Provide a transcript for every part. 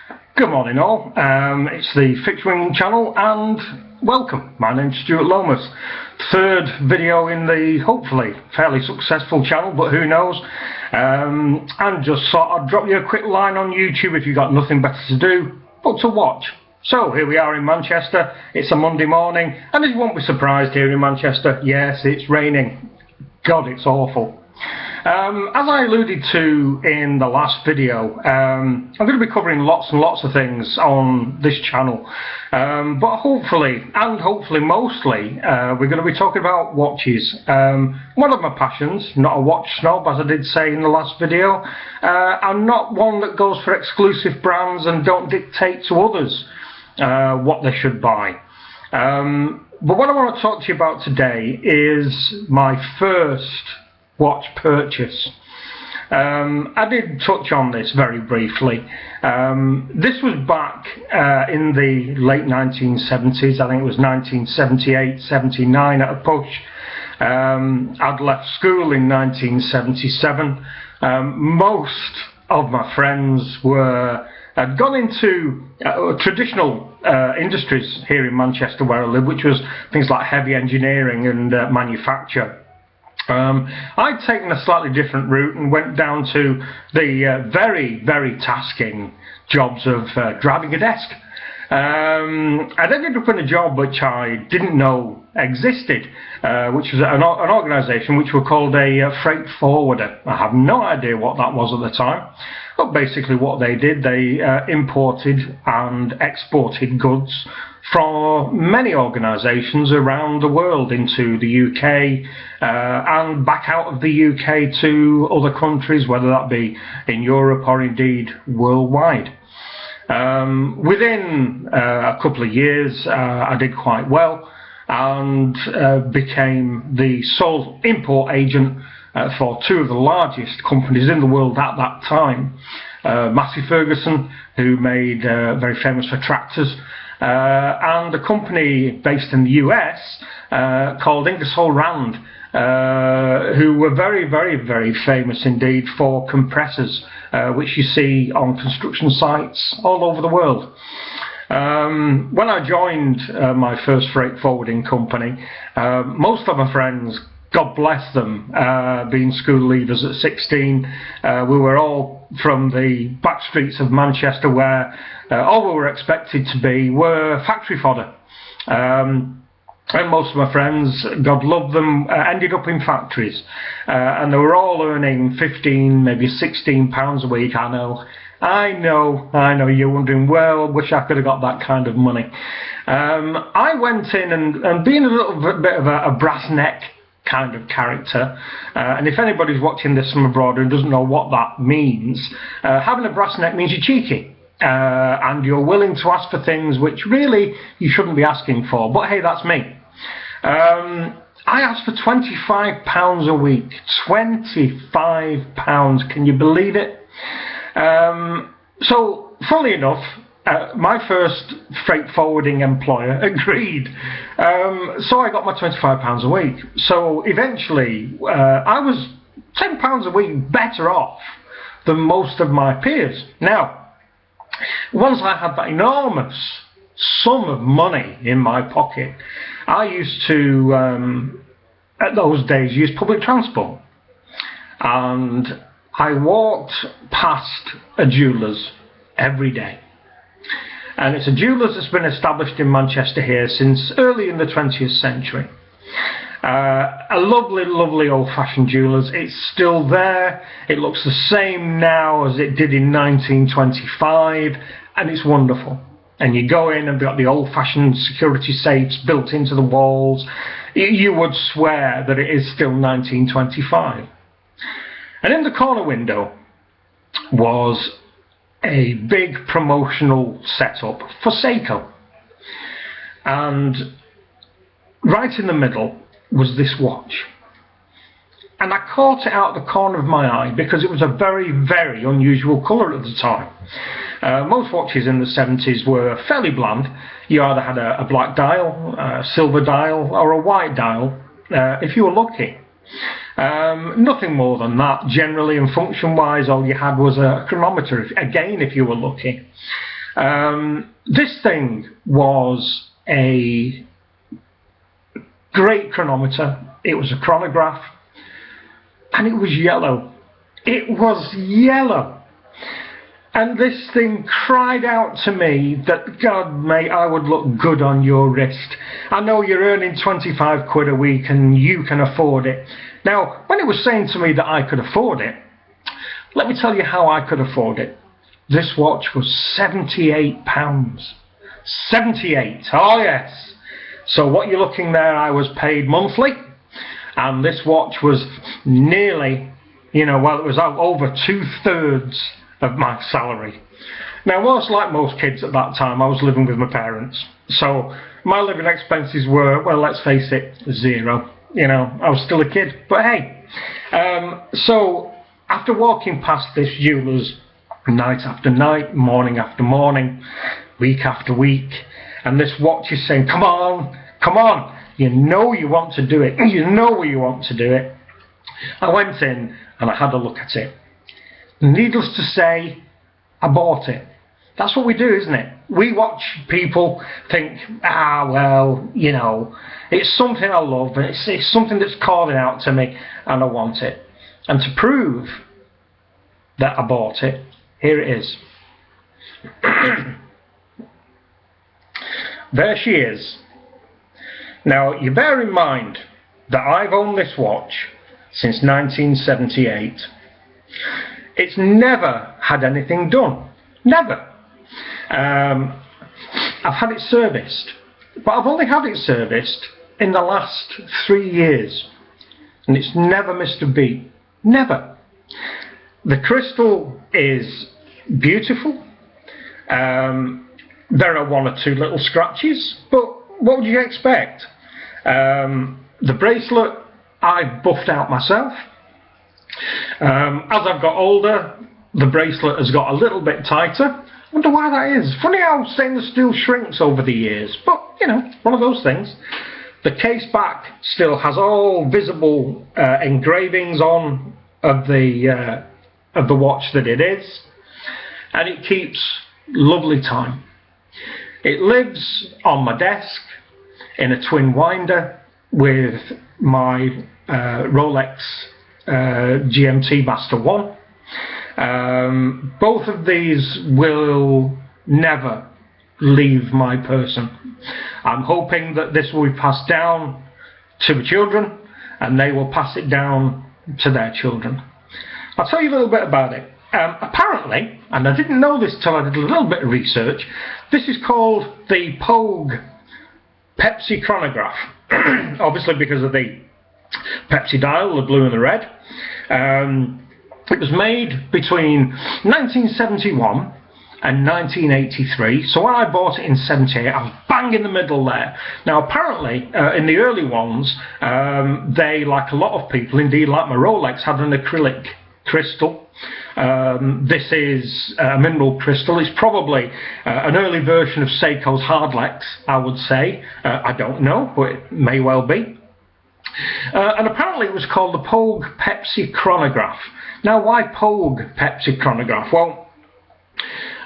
Good morning all, it's the Fixed Wing channel and welcome. My name's Stuart Lomas. Third video in the hopefully fairly successful channel, but who knows. And just thought I'd drop you a quick line on YouTube if you've got nothing better to do but to watch. So here we are in Manchester, it's a Monday morning, and as you won't be surprised here in Manchester, yes, it's raining. God, it's awful. As I alluded to in the last video, I'm going to be covering lots and lots of things on this channel, but hopefully mostly we're going to be talking about watches. One of my passions, not a watch snob as I did say in the last video. I'm not one that goes for exclusive brands and don't dictate to others what they should buy. But what I want to talk to you about today is my first watch purchase. I did touch on this very briefly. This was back in the late 1970s. I think it was 1978, 79 at a push. I'd left school in 1977. Most of my friends had gone into traditional industries here in Manchester where I live, which was things like heavy engineering and manufacture. I'd taken a slightly different route and went down to the very, very tasking jobs of driving a desk. I'd ended up in a job which I didn't know existed, which was an organisation which were called a freight forwarder. I have no idea what that was at the time, but basically what they did, they imported and exported goods from many organisations around the world into the UK and back out of the UK to other countries, whether that be in Europe or indeed worldwide. Within a couple of years I did quite well and became the sole import agent for two of the largest companies in the world at that time. Massey Ferguson, who made very famous for tractors, and a company based in the US called Ingersoll Rand, who were very, very, very famous indeed for compressors, which you see on construction sites all over the world. When I joined my first freight forwarding company, most of my friends, God bless them, being school leavers at 16, we were all from the back streets of Manchester where all we were expected to be were factory fodder. And most of my friends, God love them, ended up in factories, and they were all earning 15, maybe 16 pounds a week. I know, you're wondering, well, wish I could have got that kind of money. I went in and being a little bit of a brass neck kind of character, and if anybody's watching this from abroad who doesn't know what that means, having a brass neck means you're cheeky. And you're willing to ask for things which really you shouldn't be asking for, but hey, that's me. I asked for £25 a week. £25, can you believe it? So, funnily enough, my first freight forwarding employer agreed. So I got my £25 a week. So eventually, I was £10 a week better off than most of my peers. Now, once I had that enormous sum of money in my pocket, I used to, at those days, use public transport. And I walked past a jeweller's every day. And it's a jeweller's that's been established in Manchester here since early in the 20th century. A lovely, lovely old-fashioned jeweller's. It's still there. It looks the same now as it did in 1925, and it's wonderful. And you go in and they've got the old-fashioned security safes built into the walls. You would swear that it is still 1925. And in the corner window was a big promotional setup for Seiko. And right in the middle was this watch. And I caught it out of the corner of my eye because it was a very, very unusual colour at the time. Most watches in the 70s were fairly bland. You either had a black dial, a silver dial, or a white dial, if you were lucky. Nothing more than that generally, and function wise all you had was a chronometer, again if you were lucky. This thing was a great chronometer. It was a chronograph, and it was yellow. It was yellow. And this thing cried out to me that, God, mate, I would look good on your wrist. I know you're earning 25 quid a week and you can afford it. Now, when it was saying to me that I could afford it, let me tell you how I could afford it. This watch was £78. 78, oh yes. So what you're looking there, I was paid monthly, and this watch was nearly, you know, well, it was over 2/3 of my salary. Now, like most kids at that time, I was living with my parents, so my living expenses were, well, let's face it, zero. You know, I was still a kid, but hey. So after walking past this jeweller's night after night, morning after morning, week after week, and this watch is saying, come on, come on, you know you want to do it, you know you want to do it. I went in and I had a look at it. Needless to say, I bought it. That's what we do, isn't it? We watch people think, well, you know, it's something I love, and it's something that's calling out to me, and I want it. And to prove that I bought it, here it is. There she is. Now, you bear in mind that I've owned this watch since 1978. It's never had anything done. Never. I've had it serviced, but I've only had it serviced in the last 3 years, and it's never missed a beat. Never. The crystal is beautiful. There are 1 or 2 little scratches, but what would you expect? The bracelet I've buffed out myself. As I've got older, the bracelet has got a little bit tighter. I wonder why that is. Funny how stainless steel shrinks over the years, but you know, one of those things. The case back still has all visible engravings on of the watch that it is, and it keeps lovely time. It lives on my desk in a twin winder with my Rolex GMT Master 1. Both of these will never leave my person. I'm hoping that this will be passed down to the children, and they will pass it down to their children. I'll tell you a little bit about it. Apparently, and I didn't know this till I did a little bit of research, this is called the Pogue Pepsi chronograph. Obviously because of the Pepsi dial, the blue and the red. It was made between 1971 and 1983, so when I bought it in 78, I was bang in the middle there. Now apparently, in the early ones, they, like a lot of people, indeed like my Rolex, had an acrylic crystal. This is a mineral crystal. It's probably an early version of Seiko's Hardlex, I would say. I don't know, but it may well be. And apparently it was called the Pogue Pepsi chronograph. Now, why Pogue Pepsi chronograph? Well,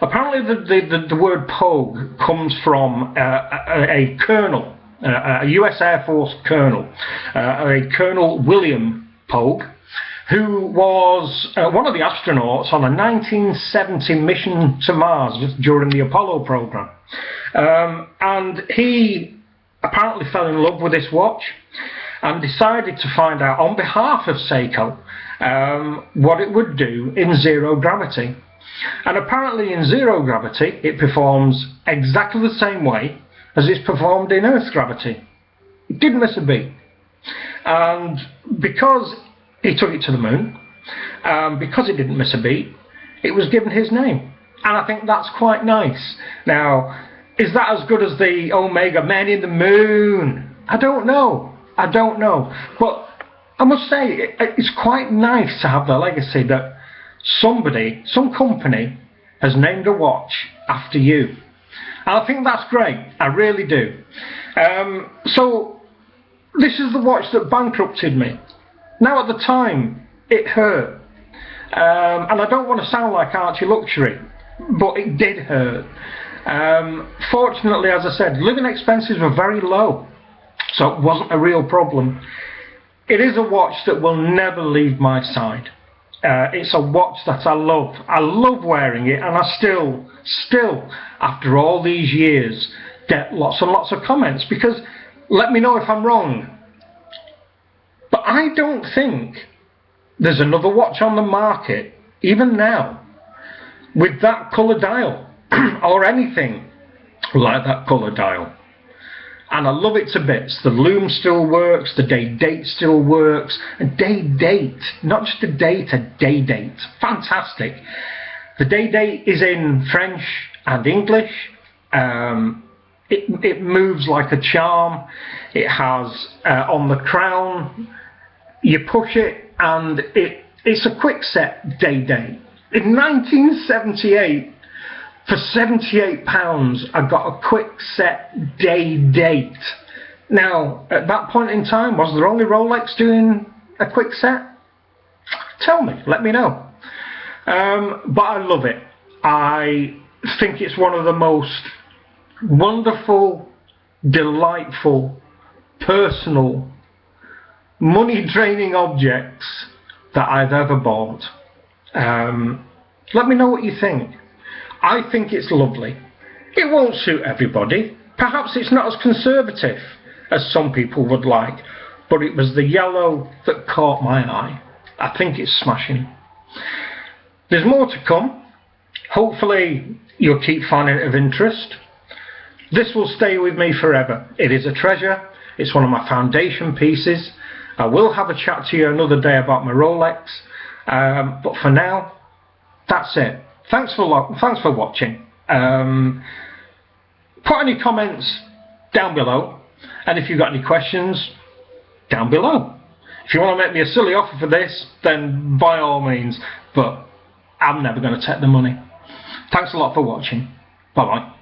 apparently the word Pogue comes from a colonel, a US Air Force colonel, a Colonel William Pogue, who was one of the astronauts on a 1970 mission to Mars during the Apollo program. And he apparently fell in love with this watch and decided to find out on behalf of Seiko what it would do in zero gravity. And apparently in zero gravity it performs exactly the same way as it's performed in Earth gravity. It didn't miss a beat. And because he took it to the moon, because it didn't miss a beat, it was given his name. And I think that's quite nice. Now, is that as good as the Omega Men in the Moon? I don't know. I don't know. But I must say, it's quite nice to have the legacy that somebody, some company, has named a watch after you. And I think that's great. I really do. So, this is the watch that bankrupted me. Now, at the time, it hurt. And I don't want to sound like Archie Luxury, but it did hurt. Fortunately, as I said, living expenses were very low, so it wasn't a real problem. It is a watch that will never leave my side. It's a watch that I love. I love wearing it, and I still, after all these years, get lots and lots of comments, because let me know if I'm wrong, but I don't think there's another watch on the market, even now, with that colour dial, or anything like that colour dial. And I love it to bits. The loom still works, the day date still works. A day date, not just a date, a day date. Fantastic. The day date is in French and English. It moves like a charm. It has on the crown, you push it and it's a quick set day date. In 1978, for £78, I got a quick set day date. Now, at that point in time, was there only Rolex doing a quick set? Tell me, let me know. But I love it. I think it's one of the most wonderful, delightful, personal, money-draining objects that I've ever bought. Let me know what you think. I think it's lovely. It won't suit everybody. Perhaps it's not as conservative as some people would like, but it was the yellow that caught my eye. I think it's smashing. There's more to come. Hopefully you'll keep finding it of interest. This will stay with me forever. It is a treasure. It's one of my foundation pieces. I will have a chat to you another day about my Rolex, but for now, that's it. Thanks for watching. Put any comments down below, and if you've got any questions, down below. If you want to make me a silly offer for this, then by all means, but I'm never going to take the money. Thanks a lot for watching. Bye bye.